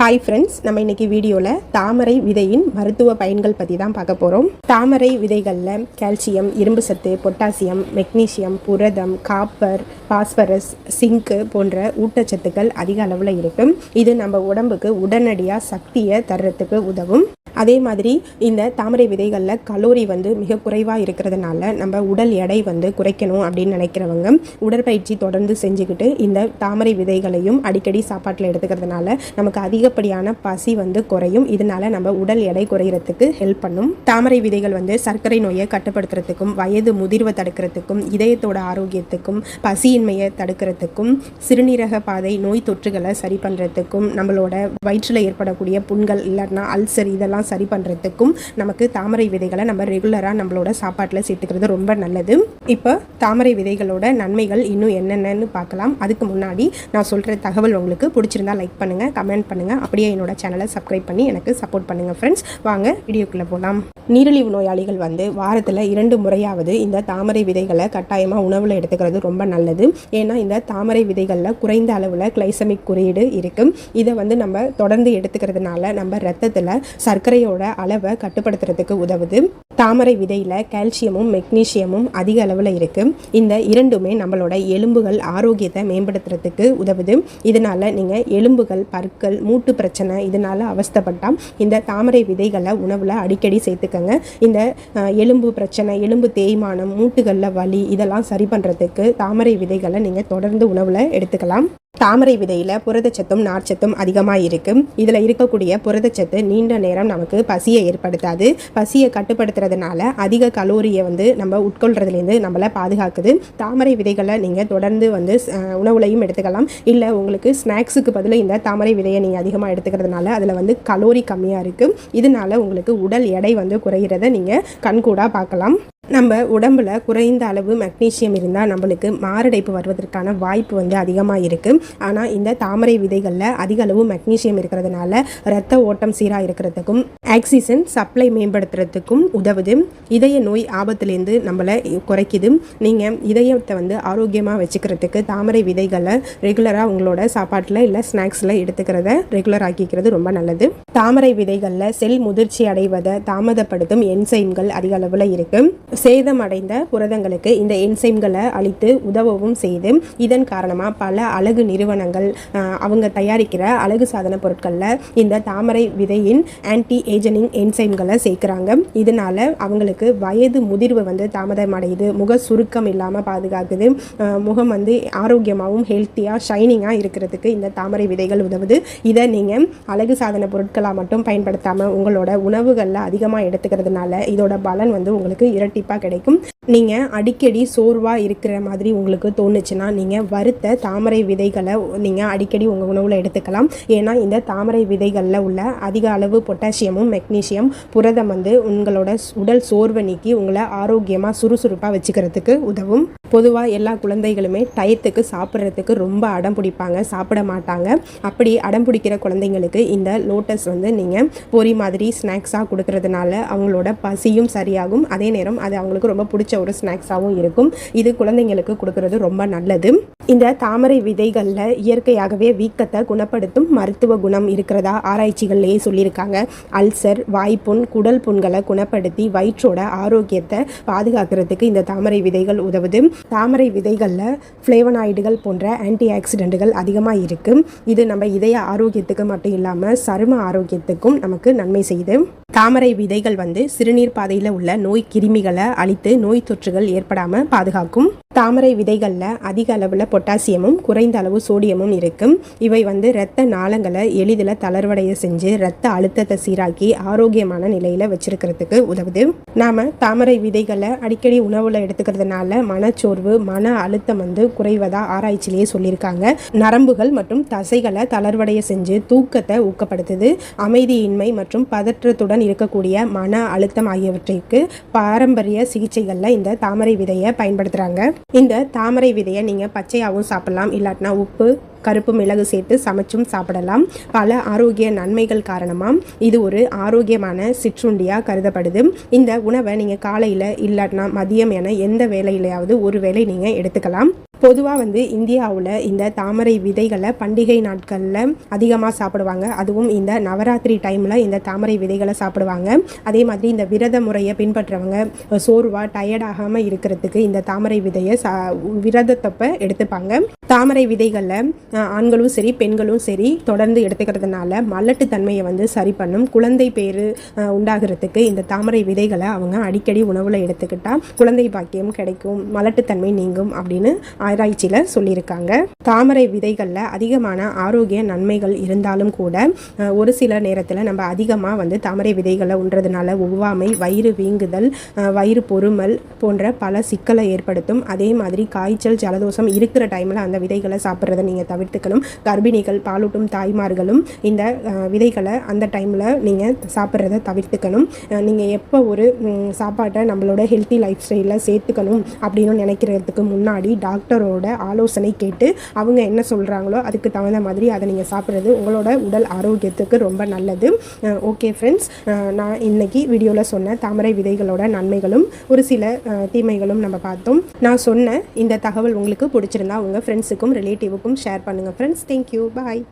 Hi friends, நம்ம இன்னைக்கு வீடியோவில் தாமரை விதையின் மருத்துவ பயன்கள் பற்றி தான் பார்க்க போகிறோம். தாமரை விதைகளில் கால்சியம், இரும்பு சத்து, பொட்டாசியம், மெக்னீசியம், புரதம், காப்பர், பாஸ்பரஸ், சிங்க்கு போன்ற ஊட்டச்சத்துக்கள் அதிக அளவில் இருக்கும். இது நம்ம உடம்புக்கு உடனடியாக சக்தியை தர்றதுக்கு உதவும். அதே மாதிரி இந்த தாமரை விதைகளில் கலோரி மிக குறைவாக இருக்கிறதுனால நம்ம உடல் எடை குறைக்கணும் அப்படின்னு நினைக்கிறவங்க உடற்பயிற்சி தொடர்ந்து செஞ்சுக்கிட்டு இந்த தாமரை விதைகளையும் அடிக்கடி சாப்பாட்டில் எடுத்துக்கிறதுனால நமக்கு அதிகப்படியான பசி குறையும். இதனால நம்ம உடல் எடை குறைகிறதுக்கு ஹெல்ப் பண்ணும். தாமரை விதைகள் சர்க்கரை நோயை கட்டுப்படுத்துறதுக்கும், வயது முதிர்வை தடுக்கிறதுக்கும், இதயத்தோட ஆரோக்கியத்துக்கும், பசியின்மையை தடுக்கிறதுக்கும், சிறுநீரக பாதை நோய் தொற்றுகளை சரி பண்ணுறதுக்கும், நம்மளோட வயிற்றில் ஏற்படக்கூடிய புண்கள் இல்லைன்னா அல்சர் இதெல்லாம் சரி பண்ணுறதுக்கும் நமக்கு தாமரை விதைகளை நம்ம ரெகுலராக நம்மளோட சாப்பாட்டில் சேர்த்துக்கிறது ரொம்ப நல்லது. இப்போ தாமரை விதைகளோட நன்மைகள் இன்னும் என்னென்னு பார்க்கலாம். அதுக்கு முன்னாடி நான் சொல்கிற தகவல் உங்களுக்கு பிடிச்சிருந்தா லைக் பண்ணுங்கள், கமெண்ட் பண்ணுங்கள், அப்படியே என்னோட சேனலை சப்ஸ்கிரைப் பண்ணி எனக்கு சப்போர்ட் பண்ணுங்கள் ஃப்ரெண்ட்ஸ். வாங்க வீடியோக்குள்ளே போகலாம். நீரிழிவு நோயாளிகள் வாரத்தில் 2 முறையாவது இந்த தாமரை விதைகளை கட்டாயமாக உணவில் எடுத்துக்கிறது ரொம்ப நல்லது. ஏன்னா இந்த தாமரை விதைகளில் குறைந்த அளவில் கிளைசமிக் குறியீடு இருக்குது. இதை நம்ம தொடர்ந்து எடுத்துக்கிறதுனால நம்ம ரத்தத்தில் சர்க்கரையோட அளவை கட்டுப்படுத்துறதுக்கு உதவுது. தாமரை விதையில் கால்சியமும் மெக்னீசியமும் அதிக அளவில் இருக்குது. இந்த இரண்டுமே நம்மளோட எலும்புகள் ஆரோக்கியத்தை மேம்படுத்துறதுக்கு உதவுது. இதனால் நீங்கள் எலும்புகள், பற்கள், மூட்டு பிரச்சனை இதனால் அவஸ்தைப்பட்டால் இந்த தாமரை விதைகளை உணவில் அடிக்கடி சேர்த்துக்கங்க. இந்த எலும்பு பிரச்சனை, எலும்பு தேய்மானம், மூட்டுகளில் வலி இதெல்லாம் சரி பண்ணுறதுக்கு தாமரை விதைகளை நீங்கள் தொடர்ந்து உணவில் எடுத்துக்கலாம். தாமரை விதையில் புரதச்சத்தும் நார்ச்சத்தும் அதிகமாக இருக்குது. இதில் இருக்கக்கூடிய புரதச்சத்து நீண்ட நேரம் நமக்கு பசியை ஏற்படுத்தாது. பசியை கட்டுப்படுத்துறதுனால அதிக கலோரியை நம்ம உட்கொள்றதுலேருந்து நம்மளை பாதுகாக்குது. தாமரை விதைகளை நீங்கள் தொடர்ந்து உணவுலையும் எடுத்துக்கலாம். இல்லை உங்களுக்கு ஸ்நாக்ஸுக்கு பதில் இந்த தாமரை விதையை நீங்கள் அதிகமாக எடுத்துக்கிறதுனால அதில் கலோரி கம்மியாக இருக்குது. இதனால உங்களுக்கு உடல் எடை குறைகிறத நீங்கள் கண்கூடாக பார்க்கலாம். நம்ம உடம்புல குறைந்த அளவு மெக்னீசியம் இருந்தால் நம்மளுக்கு மாரடைப்பு வருவதற்கான வாய்ப்பு அதிகமாக இருக்குது. ஆனால் இந்த தாமரை விதைகளில் அதிக அளவு மெக்னீசியம் இருக்கிறதுனால இரத்த ஓட்டம் சீராக இருக்கிறதுக்கும், ஆக்சிஜன் சப்ளை மேம்படுத்துறதுக்கும் உதவுது. இதய நோய் ஆபத்துலேருந்து நம்மளை குறைக்குது. நீங்கள் இதயத்தை ஆரோக்கியமாக வச்சுக்கிறதுக்கு தாமரை விதைகளை ரெகுலராக உங்களோட சாப்பாட்டில் இல்லை ஸ்நாக்ஸில் எடுத்துக்கிறத ரெகுலர் ஆக்கிக்கிறது ரொம்ப நல்லது. தாமரை விதைகளில் செல் முதிர்ச்சி அடைவதை தாமதப்படுத்தும் என்சைம்கள் அதிக அளவில் இருக்குது. சேதமடைந்த புரதங்களுக்கு இந்த என்சைம்களை அளித்து உதவவும் செய்து. இதன் காரணமாக பல அழகு நிறுவனங்கள் அவங்க தயாரிக்கிற அழகு சாதன பொருட்களில் இந்த தாமரை விதையின் ஆன்டி ஏஜனிங் என்சைம்களை சேர்க்குறாங்க. இதனால அவங்களுக்கு வயது முதிர்வு தாமதம் அடையுது, முக சுருக்கம் இல்லாமல் பாதுகாக்குது, முகம் ஆரோக்கியமாகவும் ஹெல்த்தியாக ஷைனிங்காக இருக்கிறதுக்கு இந்த தாமரை விதைகள் உதவுது. இதை நீங்கள் அழகு சாதன பொருட்களாக மட்டும் பயன்படுத்தாமல் உங்களோட உணவுகளில் அதிகமாக எடுத்துக்கிறதுனால இதோட பலன் உங்களுக்கு இரட்டிப்பாக கிடைக்கும். நீங்கள் அடிக்கடி சோர்வாக இருக்கிற மாதிரி உங்களுக்கு தோணுச்சுன்னா நீங்கள் வறுத்த தாமரை விதைகளை நீங்கள் அடிக்கடி உங்கள் உணவில் எடுத்துக்கலாம். ஏன்னா இந்த தாமரை விதைகளில் உள்ள அதிக அளவு பொட்டாசியமும் மெக்னீசியம், புரதம் உங்களோட உடல் சோர்வை நீக்கி உங்களை ஆரோக்கியமாக சுறுசுறுப்பாக வச்சுக்கிறதுக்கு உதவும். பொதுவாக எல்லா குழந்தைகளுமே டயத்துக்கு சாப்பிட்றதுக்கு ரொம்ப அடம் பிடிப்பாங்க, சாப்பிட மாட்டாங்க. அப்படி அடம் பிடிக்கிற குழந்தைங்களுக்கு இந்த லோட்டஸ் நீங்கள் பொரி மாதிரி ஸ்நாக்ஸாக கொடுக்கறதுனால அவங்களோட பசியும் சரியாகும். அதே நேரம் அது அவங்களுக்கு ரொம்ப பிடிச்ச ஒரு ஸ்நாக்ஸாகவும் இருக்கும். இது குழந்தைங்களுக்கு கொடுக்கறது ரொம்ப நல்லது. இந்த தாமரை விதைகளில் இயற்கையாகவே வீக்கத்தை குணப்படுத்தும் மருத்துவ குணம் இருக்கிறதா ஆராய்ச்சிகள்லேயே சொல்லியிருக்காங்க. அல்சர், வாய்ப்புண், குடல் புண்களை குணப்படுத்தி வயிற்றோட ஆரோக்கியத்தை பாதுகாக்கிறதுக்கு இந்த தாமரை விதைகள் உதவுது. தாமரை விதைகளில் ஃப்ளேவனாய்டுகள் போன்ற ஆன்டி ஆக்சிடென்ட்டுகள் அதிகமாக இருக்குது. இது நம்ம இதய ஆரோக்கியத்துக்கு மட்டும் இல்லாமல் சரும ஆரோக்கியத்துக்கும் நமக்கு நன்மை செய்யுது. தாமரை விதைகள் சிறுநீர் பாதையில் உள்ள நோய் கிருமிகளை அழித்து நோய் தொற்றுகள் ஏற்படாமல் பாதுகாக்கும். தாமரை விதைகளில் அதிக அளவில் பொட்டாசியமும் குறைந்த அளவு சோடியமும் இருக்கும். இவை இரத்த நாளங்களை எளிதில் தளர்வடைய செஞ்சு இரத்த அழுத்தத்தை சீராக்கி ஆரோக்கியமான நிலையில் வச்சிருக்கிறதுக்கு உதவுது. நாம் தாமரை விதைகளை அடிக்கடி உணவில் எடுத்துக்கிறதுனால மனச்சோர்வு, மன அழுத்தம் குறைவதா ஆராய்ச்சியிலேயே சொல்லியிருக்காங்க. நரம்புகள் மற்றும் தசைகளை தளர்வடைய செஞ்சு தூக்கத்தை ஊக்கப்படுத்துது. அமைதியின்மை மற்றும் பதற்றத்துடன் இருக்கக்கூடிய மன அழுத்தம் ஆகியவற்றிற்கு பாரம்பரிய சிகிச்சைகளில் இந்த தாமரை விதையை பயன்படுத்துகிறாங்க. இந்த தாமரை விதையை நீங்கள் பச்சையாகவும் சாப்பிடலாம், இல்லாட்டினா உப்பு, கருப்பு மிளகு சேர்த்து சமைச்சும் சாப்பிடலாம். பல ஆரோக்கிய நன்மைகள் காரணமாக இது ஒரு ஆரோக்கியமான சிற்றுண்டியாக கருதப்படுது. இந்த உணவை நீங்கள் காலையில் இல்லாட்டினா மதியம் என எந்த வேளையிலையாவது ஒரு வேளை நீங்கள் எடுத்துக்கலாம். பொதுவாக வந்து இந்தியாவில் இந்த தாமரை விதைகளை பண்டிகை நாட்களில் அதிகமாக சாப்பிடுவாங்க. அதுவும் இந்த நவராத்திரி டைமில் இந்த தாமரை விதைகளை சாப்பிடுவாங்க. அதே மாதிரி இந்த விரத முறையை பின்பற்றவங்க சோர்வாக டயர்டாகாமல் இருக்கிறதுக்கு இந்த தாமரை விதையை விரதத்தப்ப எடுத்துப்பாங்க. தாமரை விதைகளில் ஆண்களும் சரி பெண்களும் சரி தொடர்ந்து எடுத்துக்கிறதுனால மலட்டுத்தன்மையை வந்து சரி பண்ணும். குழந்தை பேர் உண்டாகிறதுக்கு இந்த தாமரை விதைகளை அவங்க அடிக்கடி உணவில் எடுத்துக்கிட்டால் குழந்தை பாக்கியம் கிடைக்கும், மலட்டுத்தன்மை நீங்கும் அப்படின்னு ஆராய்ச்சியில் சொல்லியிருக்காங்க. தாமரை விதைகளில் அதிகமான ஆரோக்கிய நன்மைகள் இருந்தாலும் கூட ஒரு சில நேரத்தில் நம்ம அதிகமாக வந்து தாமரை விதைகளை உண்றதுனால ஒவ்வாமை, வயிறு வீங்குதல், வயிறு பொறுமல் போன்ற பல சிக்கலை ஏற்படுத்தும். அதே மாதிரி காய்ச்சல், ஜலதோஷம் இருக்கிற டைமில் அந்த விதைகளை சாப்பிட்றதை நீங்கள் தவிர்த்துக்கணும். கர்ப்பிணிகள், பாலூட்டும் தாய்மார்களும் இந்த விதைகளை அந்த டைமில் நீங்கள் சாப்பிட்றத தவிர்த்துக்கணும். நீங்கள் எப்போ ஒரு சாப்பாட்டை நம்மளோட ஹெல்த்தி லைஃப் ஸ்டைலில் சேர்த்துக்கணும் அப்படின்னு நினைக்கிறதுக்கு முன்னாடி டாக்டரோட ஆலோசனை கேட்டு அவங்க என்ன சொல்கிறாங்களோ அதுக்கு தகுந்த மாதிரி அதை நீங்கள் சாப்பிட்றது உங்களோட உடல் ஆரோக்கியத்துக்கு ரொம்ப நல்லது. ஓகே ஃப்ரெண்ட்ஸ், நான் இன்னைக்கு வீடியோவில் சொன்ன தாமரை விதைகளோட நன்மைகளும் ஒரு சில தீமைகளும் நம்ம பார்த்தோம். நான் சொன்ன இந்த தகவல் உங்களுக்கு பிடிச்சிருந்தா உங்கள் ஃப்ரெண்ட்ஸுக்கும் ரிலேட்டிவுக்கும் ஷேர் பண்ணுங்கள் ஃப்ரெண்ட்ஸ். தேங்க்யூ, பாய்.